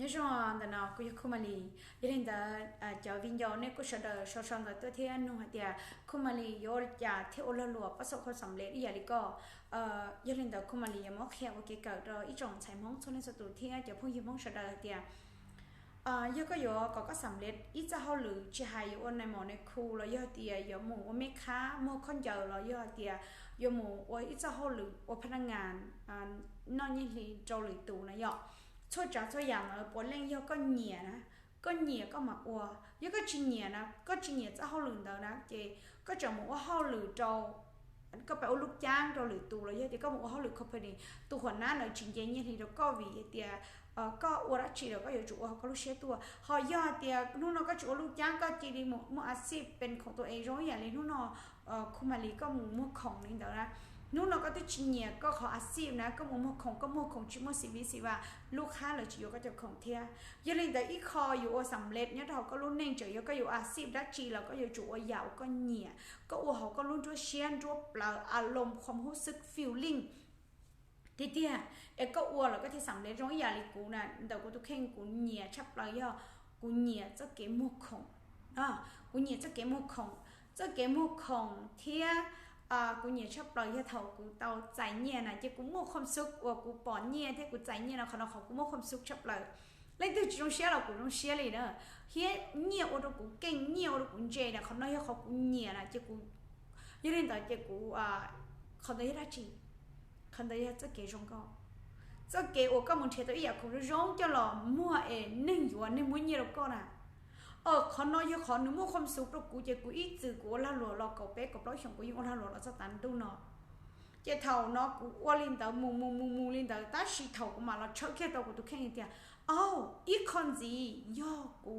nhớ rằng là nó cũng không mà lì cho nên là cho viên gió này cũng sợ sợ là tôi thấy anh nung hạt tiệt không mà lì gió chả theo lo lụa bắt sau không sắm lệ đi giờ đi co cho nên là không mà lì mà khéo cái cỡ rồi ít trồng trái móng cho nên sẽ tụt theo cho phong hiểm móng sợ đời tiệt giờ có gió có sắm lệ ít ra họ lử chỉ hay gió này mỏ này cool rồi giờ tiệt gió mù mấy khá mua con giờ rồi giờ tiệt gió mù ít ra họ lửพนักงานnó như thì trâu lử tù này gió cho trả cho giảm ở bộ lên do con nhẹ nè con nhẹ có mặc ua do có chuyện nhẹ nè có chuyện nhẹ cho họ lường đầu nè chị có chọn một họ lường trâu có phải lúc trang rồi lường tù rồi thì có một họ lường company tù khoản ná là chuyện gì như thì nó có vì thì có ua đã chỉ được có nhiều chủ có lúc xe tua họ do thì nó có chủ lúc trang có chỉ đi một acid bênของตัวเองrồiอย่างนี้nó không mà lý có mộtของnên đó nèนู้นเราก็ต้องชินเนี่ยก็ขออาชีพนะก็มุมของก็มุมของชิมสิวิสิว่าลูกค้าเราจะอยู่ก็จะของเทียยังเลยแต่อีคออยู่สำเร็จเนี่ยเราก็รุ่นเน่งจะอยู่ก็อยู่อาชีพดัชชีเราก็อยู่จู่ยาวก็เนี่ยก็เขาก็รุ่นตัวเชียนตัวเปล่าอารมณ์ความรู้สึก feeling ทีเดียก็เราก็ที่สำเร็จตรงอย่างลิกูน่ะแต่กูต้องแข่งกูเนี่ยชับเราย่อกูเนี่ยจะเก็บมุกของกูเนี่ยจะเก็บมุกของจะเก็บมุกของเทียกูเนี่ยชอบปล่อยให้เท่ากูเตาใจเนี่ยนะจะกูมั่วความสุขว่ากูปอนเนี่ยที่กูใจเนี่ยนะเขากูมั่วความสุขชอบปล่อยเล่นตัวจงเชียร์เรากูต้องเชียร์เลยเนอะเฮียเนี่ยว่ากูเก่งเนี่ยว่ากูเจ๋งนะเขาน้อยเขากูเนี่ยนะจะกูยังเล่นต่อจะกูเขาได้รัจีเขาได้จะเกจงก็จะเกว่าก็มึงเชื่อตัวอีกกูร้องจะหล่อมั่วนึ่งอยู่นึ่งมั่วเนี่ยเราก็นะเขาน้อยเขาหนูมั่วความสุขเรากูจะกูอีจือกูละหลัวเราเก่าเป๊กกับเราชงกูยิ่งละหลัวเราจะตันดูเนาะจะเท่าเนาะกูว่าลินเตอมูลินเตอแต่สีเท่ากูมาเราเชื่อแค่ตัวกูตัวแค่นี้เดียวอีกคนจีย่อกู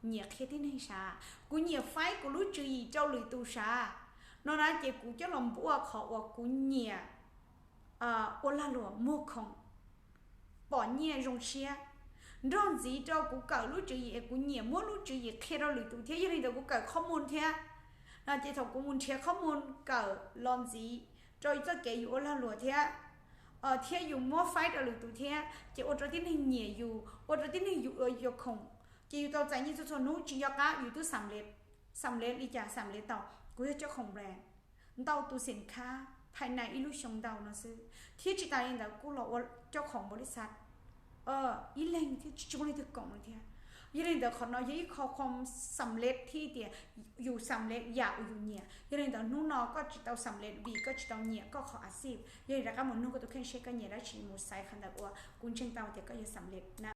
เหนียแค่ที่ไหนชากูเหนียไฟกูรู้จือเจ้าหลุยตูชาเนาะนะเจ้ากูจะลำบัวเขาว่ากูเหนียละหลัวมั่วของปอนเหนียรงเชียร้อนจีเจ้ากูเก่ารู้จือกูเหนียมั่วรู้จือแค่เราหลุยตูเทียยังไงเดี๋ยวกูเก่าข้อมูลเทียน่าจะถกกูมูลเทียข้อมูลเก่าร้อนจีจอยจะเกี่ยวละหลัวเทียเทียอยู่มั่วไฟเราหลุยตูเทียจะอดที่นี่เหนียอยู่อดที่นี่อยู่อยู่คงจะอยู่ต่อใจนี่จะชนนู้จียกะอยู่ตู้สำเร็จอีจ่าสำเร็จต่อกูจะเจ้าของแบรนด์ต่อตู้สินค้าภายในอิลูชงดาวนะซื้อที่จิตใจเองแต่กูหลอกว่าเจ้าของบริษัทอีเล่งที่จุ่มในตึกกล่องเลยเทียยังไงเดี๋ยวขอน้อยยี่ขอความสำเร็จที่เดียอยู่สำเร็จอยากอยู่เนี่ยยังไงเดี๋ยวนู้นนอก็จิตเอาสำเร็จบีก็จิตเอาเนี่ยก็ขออาชีพยังไงแล้วก็มันนู้นก็ต้องแข่งเช็คกันเนี่ยแล้วชีมุสไซคันดับว่ากุญเชียงเตาเดียก็จะสำเร็จนะ